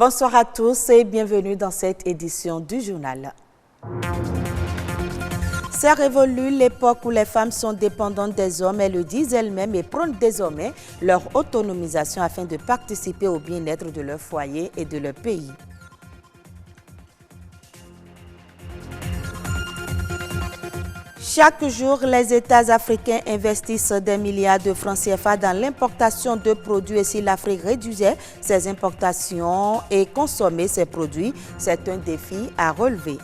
Bonsoir à tous et bienvenue dans cette édition du journal. C'est révolu l'époque où les femmes sont dépendantes des hommes, elles le disent elles-mêmes et prônent désormais leur autonomisation afin de participer au bien-être de leur foyer et de leur pays. Chaque jour, les États africains investissent des milliards de francs CFA dans l'importation de produits et si l'Afrique réduisait ses importations et consommait ses produits, c'est un défi à relever.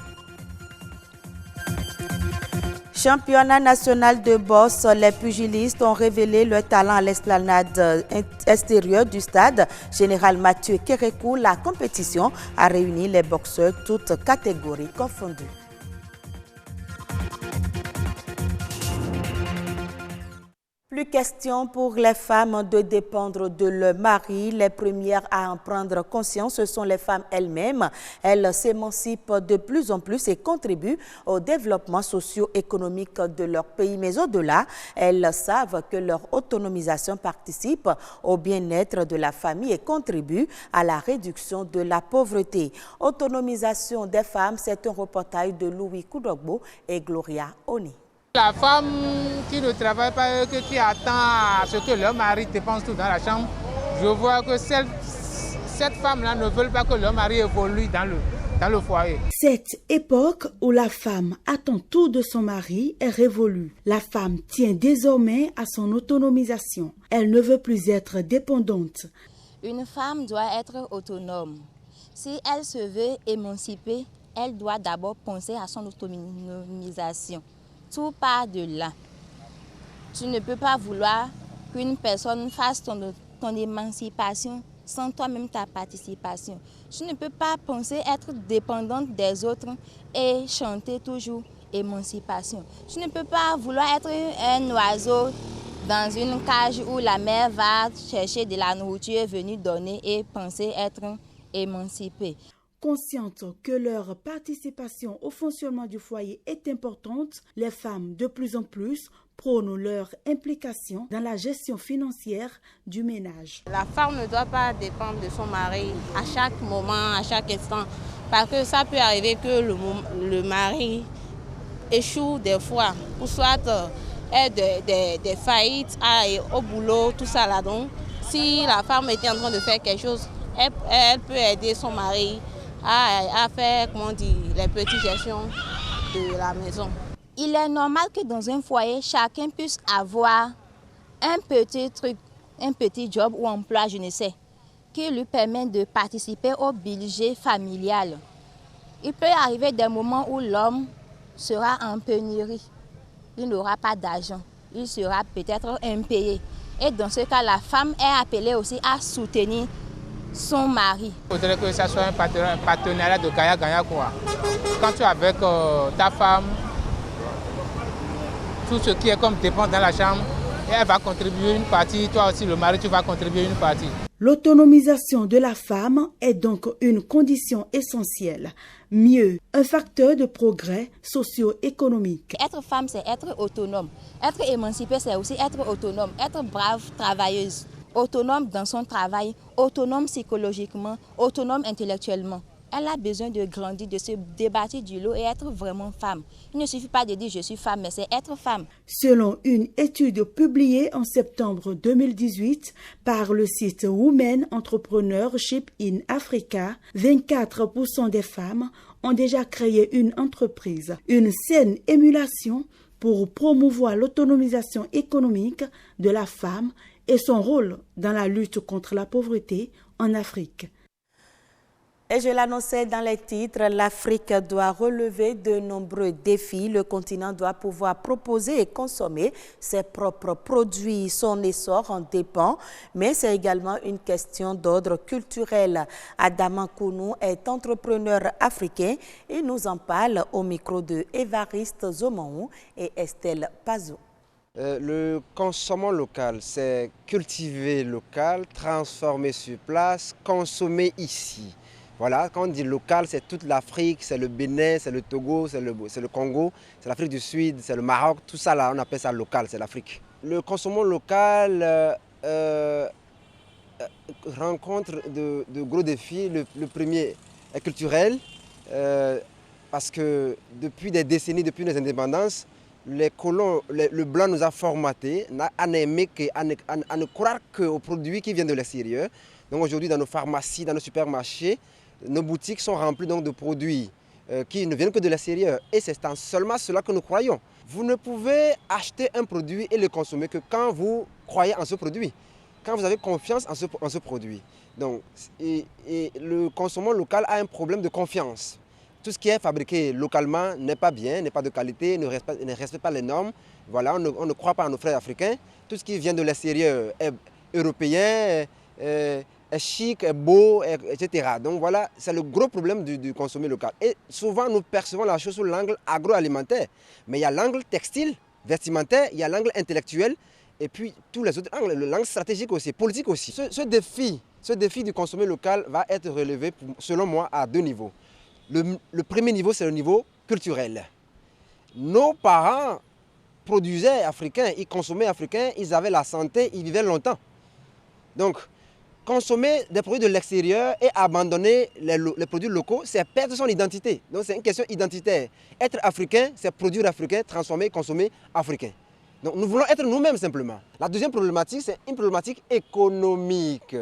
Championnat national de boxe, les pugilistes ont révélé leur talent à l'esplanade extérieure du stade Général Mathieu Kérékou. La compétition a réuni les boxeurs toutes catégories confondues. Plus question pour les femmes de dépendre de leur mari. Les premières à en prendre conscience, ce sont les femmes elles-mêmes. Elles s'émancipent de plus en plus et contribuent au développement socio-économique de leur pays. Mais au-delà, elles savent que leur autonomisation participe au bien-être de la famille et contribue à la réduction de la pauvreté. Autonomisation des femmes, c'est un reportage de Louis Koudogbo et Gloria Oni. La femme qui ne travaille pas, qui attend à ce que leur mari dépense tout dans la chambre, je vois que cette femme-là ne veut pas que leur mari évolue dans le foyer. Cette époque où la femme attend tout de son mari est révolue. La femme tient désormais à son autonomisation. Elle ne veut plus être dépendante. Une femme doit être autonome. Si elle se veut émanciper, elle doit d'abord penser à son autonomisation. Tout part de là. Tu ne peux pas vouloir qu'une personne fasse ton émancipation sans toi-même ta participation. Tu ne peux pas penser être dépendante des autres et chanter toujours émancipation. Tu ne peux pas vouloir être un oiseau dans une cage où la mère va chercher de la nourriture venue donner et penser être émancipée. Conscientes que leur participation au fonctionnement du foyer est importante, les femmes de plus en plus prônent leur implication dans la gestion financière du ménage. La femme ne doit pas dépendre de son mari à chaque moment, à chaque instant, parce que ça peut arriver que le mari échoue des fois, ou soit ait des faillites au boulot, tout ça là. Donc, si la femme était en train de faire quelque chose, elle peut aider son mari à faire, les petites gestions de la maison. Il est normal que dans un foyer, chacun puisse avoir un petit truc, un petit job ou emploi, je ne sais, qui lui permet de participer au budget familial. Il peut arriver des moments où l'homme sera en pénurie. Il n'aura pas d'argent. Il sera peut-être impayé. Et dans ce cas, la femme est appelée aussi à soutenir son mari. Il faudrait que ça soit un partenariat de gagnant-gagnant, quoi. Quand tu es avec ta femme, tout ce qui est comme dépense dans la chambre, elle va contribuer une partie, toi aussi le mari, tu vas contribuer une partie. L'autonomisation de la femme est donc une condition essentielle. Mieux, un facteur de progrès socio-économique. Être femme, c'est être autonome. Être émancipée, c'est aussi être autonome, être brave, travailleuse. Autonome dans son travail, autonome psychologiquement, autonome intellectuellement. Elle a besoin de grandir, de se débattre du lot et être vraiment femme. Il ne suffit pas de dire je suis femme, mais c'est être femme. Selon une étude publiée en septembre 2018 par le site Women Entrepreneurship in Africa, 24% des femmes ont déjà créé une entreprise. Une saine émulation pour promouvoir l'autonomisation économique de la femme et son rôle dans la lutte contre la pauvreté en Afrique. Et je l'annonçais dans les titres, l'Afrique doit relever de nombreux défis. Le continent doit pouvoir proposer et consommer ses propres produits. Son essor en dépend, mais c'est également une question d'ordre culturel. Adama Kounou est entrepreneur africain et nous en parle au micro de Évariste Zomaou et Estelle Pazou. Le consommant local, c'est cultiver local, transformer sur place, consommer ici. Voilà, quand on dit local, c'est toute l'Afrique, c'est le Bénin, c'est le Togo, c'est le Congo, c'est l'Afrique du Sud, c'est le Maroc, tout ça là, on appelle ça local, c'est l'Afrique. Le consommant local rencontre de gros défis. Le premier est culturel, parce que depuis des décennies, depuis nos indépendances, les colons, le blanc nous a formatés à ne croire qu'aux produits qui viennent de l'extérieur. Donc aujourd'hui, dans nos pharmacies, dans nos supermarchés, nos boutiques sont remplies donc de produits qui ne viennent que de l'extérieur. Et c'est seulement cela que nous croyons. Vous ne pouvez acheter un produit et le consommer que quand vous croyez en ce produit, quand vous avez confiance en ce produit. Donc, et le consommant local a un problème de confiance. Tout ce qui est fabriqué localement n'est pas bien, n'est pas de qualité, ne respecte pas les normes. Voilà, on ne croit pas à nos frères africains. Tout ce qui vient de l'extérieur est européen, est chic, est beau, etc. Donc voilà, c'est le gros problème du consommer local. Et souvent, nous percevons la chose sous l'angle agroalimentaire. Mais il y a l'angle textile, vestimentaire, il y a l'angle intellectuel, et puis tous les autres angles, l'angle stratégique aussi, politique aussi. Ce défi du consommer local va être relevé, selon moi, à 2 niveaux. Le premier niveau, c'est le niveau culturel. Nos parents produisaient africains, ils consommaient africains, ils avaient la santé, ils vivaient longtemps. Donc, consommer des produits de l'extérieur et abandonner les produits locaux, c'est perdre son identité. Donc, c'est une question identitaire. Être africain, c'est produire africain, transformer, consommer africain. Donc, nous voulons être nous-mêmes simplement. La deuxième problématique, c'est une problématique économique.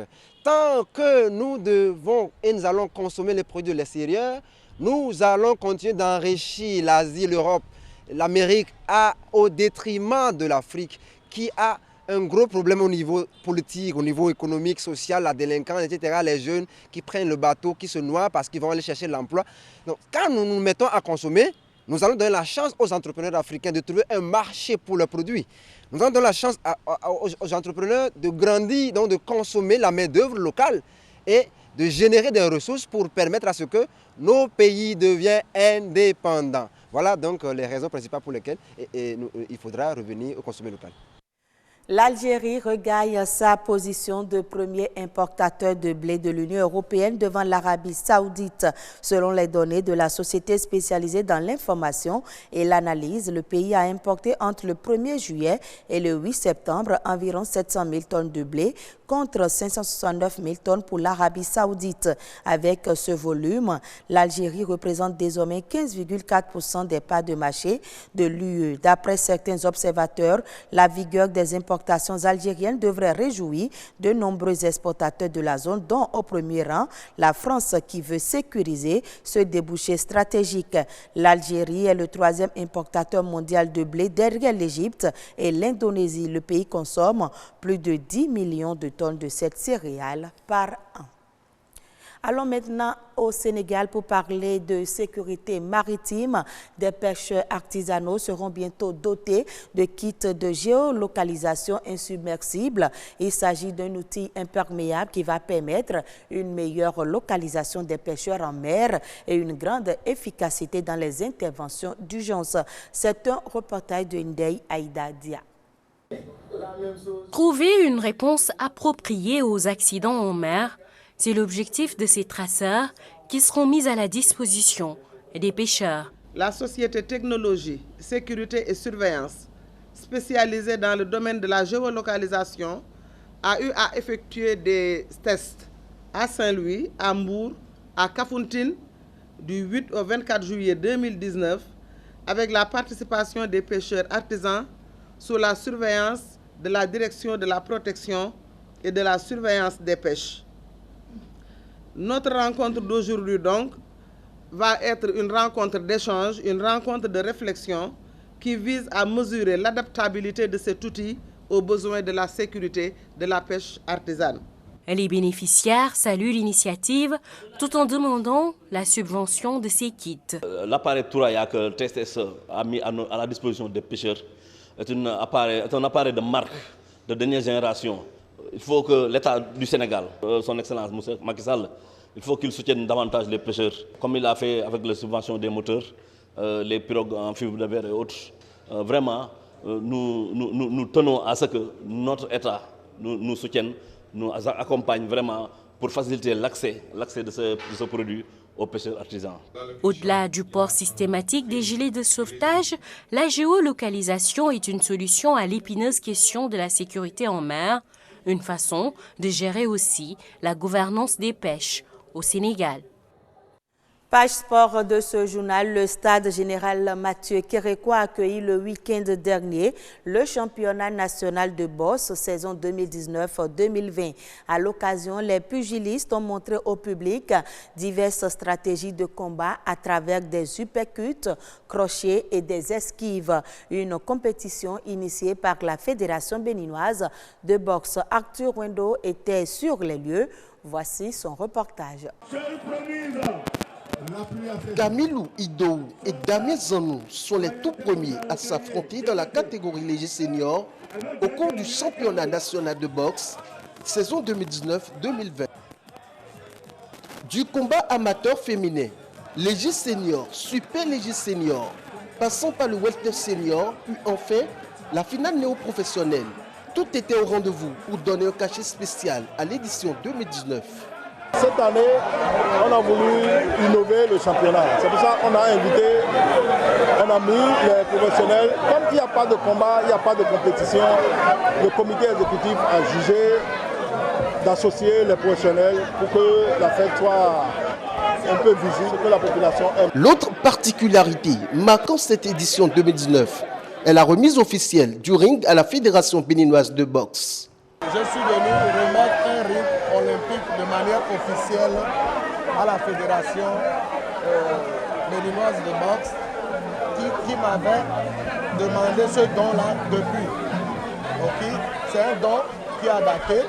Tant que nous devons et nous allons consommer les produits de l'extérieur, nous allons continuer d'enrichir l'Asie, l'Europe, l'Amérique au détriment de l'Afrique qui a un gros problème au niveau politique, au niveau économique, social, la délinquance, etc. Les jeunes qui prennent le bateau, qui se noient parce qu'ils vont aller chercher l'emploi. Donc, quand nous nous mettons à consommer, nous allons donner la chance aux entrepreneurs africains de trouver un marché pour leurs produits. Nous allons donner la chance aux entrepreneurs de grandir, donc de consommer la main-d'œuvre locale et de générer des ressources pour permettre à ce que nos pays deviennent indépendants. Voilà donc les raisons principales pour lesquelles il faudra revenir au consommer local. L'Algérie regagne sa position de premier importateur de blé de l'Union européenne devant l'Arabie saoudite. Selon les données de la société spécialisée dans l'information et l'analyse, le pays a importé entre le 1er juillet et le 8 septembre environ 700 000 tonnes de blé contre 569 000 tonnes pour l'Arabie saoudite. Avec ce volume, l'Algérie représente désormais 15,4% des parts de marché de l'UE. D'après certains observateurs, la vigueur des importations algériennes devrait réjouir de nombreux exportateurs de la zone, dont au premier rang la France qui veut sécuriser ce débouché stratégique. L'Algérie est le 3e importateur mondial de blé derrière l'Égypte et l'Indonésie. Le pays consomme plus de 10 millions de tonnes de cette céréale par an. Allons maintenant au Sénégal pour parler de sécurité maritime. Des pêcheurs artisanaux seront bientôt dotés de kits de géolocalisation insubmersibles. Il s'agit d'un outil imperméable qui va permettre une meilleure localisation des pêcheurs en mer et une grande efficacité dans les interventions d'urgence. C'est un reportage de Ndeye Aïda Dia. Trouver une réponse appropriée aux accidents en mer, c'est l'objectif de ces traceurs qui seront mis à la disposition des pêcheurs. La société Technologie, Sécurité et Surveillance, spécialisée dans le domaine de la géolocalisation, a eu à effectuer des tests à Saint-Louis, à Mbour, à Kafountine, du 8 au 24 juillet 2019, avec la participation des pêcheurs artisans sous la surveillance de la Direction de la protection et de la surveillance des pêches. Notre rencontre d'aujourd'hui, donc, va être une rencontre d'échange, une rencontre de réflexion qui vise à mesurer l'adaptabilité de cet outil aux besoins de la sécurité de la pêche artisane. Les bénéficiaires saluent l'initiative tout en demandant la subvention de ces kits. L'appareil Touraya que le TSS a mis à la disposition des pêcheurs est un appareil de marque de dernière génération. Il faut que l'État du Sénégal, son Excellence M. Macky Sall, il faut qu'il soutienne davantage les pêcheurs, comme il a fait avec les subventions des moteurs, les pirogues en fibre de verre et autres. Vraiment, nous tenons à ce que notre État nous soutienne, nous accompagne vraiment pour faciliter l'accès de ce produit aux pêcheurs artisans. Au-delà du port systématique des gilets de sauvetage, la géolocalisation est une solution à l'épineuse question de la sécurité en mer, Une façon de gérer aussi la gouvernance des pêches au Sénégal. Page sport de ce journal, le stade général Mathieu Kérékou a accueilli le week-end dernier le championnat national de boxe saison 2019-2020. À l'occasion, les pugilistes ont montré au public diverses stratégies de combat à travers des uppercuts, crochets et des esquives. Une compétition initiée par la Fédération béninoise de boxe. Arthur Wendo était sur les lieux. Voici son reportage. Camilou Idou et Damien Zanou sont les tout premiers à s'affronter dans la catégorie léger senior au cours du championnat national de boxe saison 2019-2020. Du combat amateur féminin, léger senior, super léger senior, passant par le welter senior, puis enfin la finale néo-professionnelle. Tout était au rendez-vous pour donner un cachet spécial à l'édition 2019. Cette année, on a voulu innover le championnat. C'est pour ça qu'on a invité, on a mis les professionnels. Comme il n'y a pas de combat, il n'y a pas de compétition, le comité exécutif a jugé d'associer les professionnels pour que la fête soit un peu visible, que la population aime. L'autre particularité marquant cette édition 2019 est la remise officielle du ring à la Fédération béninoise de boxe. Je suis venu remettre un ring olympique de manière officielle à la Fédération béninoise de boxe qui m'avait demandé ce don-là depuis. Okay? C'est un don qui a daté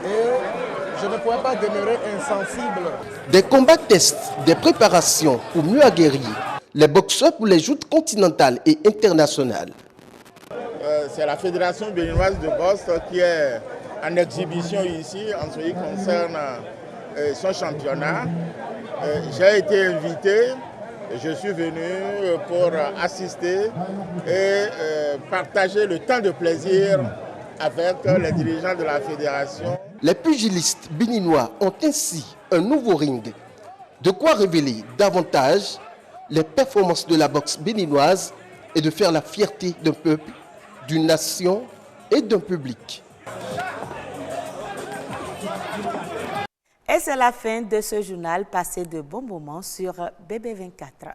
et je ne pourrais pas demeurer insensible. Des combats tests, des préparations pour mieux aguerrir les boxeurs pour les joutes continentales et internationales. C'est la Fédération béninoise de boxe qui est en exhibition ici en ce qui concerne son championnat. J'ai été invité, je suis venu pour assister et partager le temps de plaisir avec les dirigeants de la fédération. Les pugilistes béninois ont ainsi un nouveau ring, de quoi révéler davantage les performances de la boxe béninoise et de faire la fierté d'un peuple, d'une nation et d'un public. Et c'est la fin de ce journal. Passez de bons moments sur BB24.